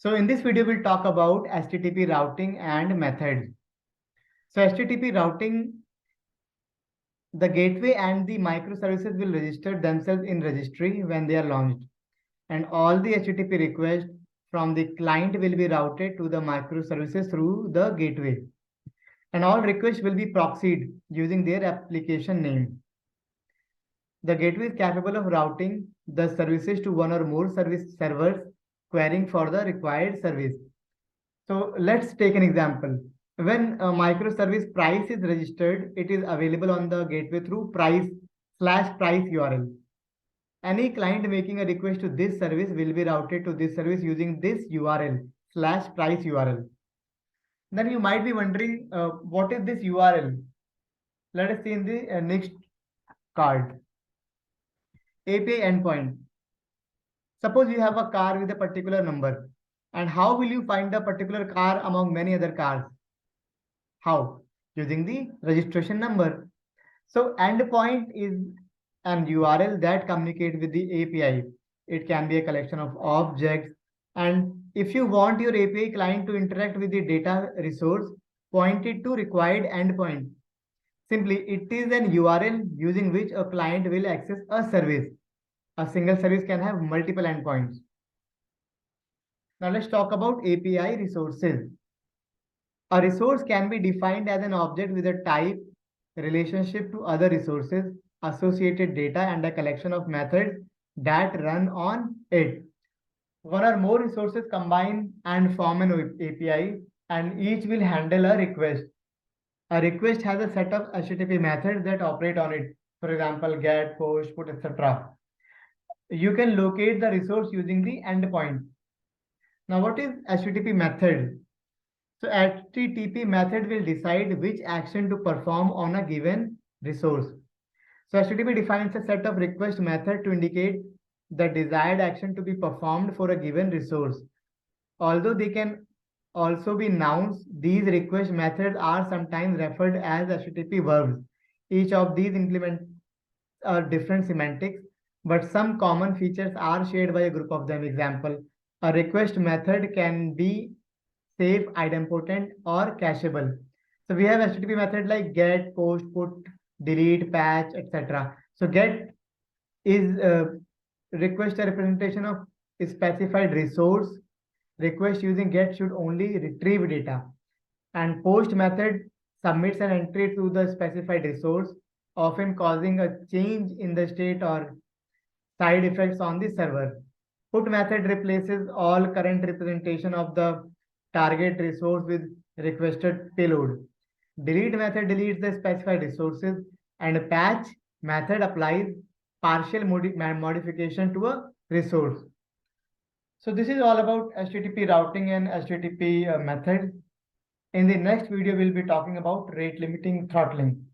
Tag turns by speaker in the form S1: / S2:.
S1: So in this video, we'll talk about HTTP routing and methods. So HTTP routing, the gateway and the microservices will register themselves in registry when they are launched. And all the HTTP requests from the client will be routed to the microservices through the gateway. And all requests will be proxied using their application name. The gateway is capable of routing the services to one or more service servers querying for the required service. So let's take an example. When a microservice price is registered, it is available on the gateway through price/price URL. Any client making a request to this service will be routed to this service using this URL/price URL. Then you might be wondering, what is this URL? Let us see in the next card. API endpoint. Suppose you have a car with a particular number. And how will you find a particular car among many other cars? How? Using the registration number. So endpoint is an URL that communicates with the API. It can be a collection of objects. And if you want your API client to interact with the data resource, point it to required endpoint. Simply, it is an URL using which a client will access a service. A single service can have multiple endpoints. Now let's talk about API resources. A resource can be defined as an object with a type, relationship to other resources, associated data, and a collection of methods that run on it. One or more resources combine and form an API, and each will handle a request. A request has a set of HTTP methods that operate on it. For example, get, post, put, etc. You can locate the resource using the endpoint. Now, what is HTTP method? So HTTP method will decide which action to perform on a given resource. So HTTP defines a set of request method to indicate the desired action to be performed for a given resource. Although they can also be nouns, these request methods are sometimes referred as HTTP verbs. Each of these implements different semantics, but some common features are shared by a group of them. Example, a request method can be safe, idempotent, or cacheable. So we have HTTP method like get, post, put, delete, patch, etc. So get is request a representation of a specified resource. Request using get should only retrieve data. And post method submits an entry to the specified resource, often causing a change in the state or side effects on the server. Put method replaces all current representation of the target resource with requested payload. Delete method deletes the specified resources, and patch method applies partial modification to a resource. So this is all about HTTP routing and HTTP method. In the next video, we'll be talking about rate limiting throttling.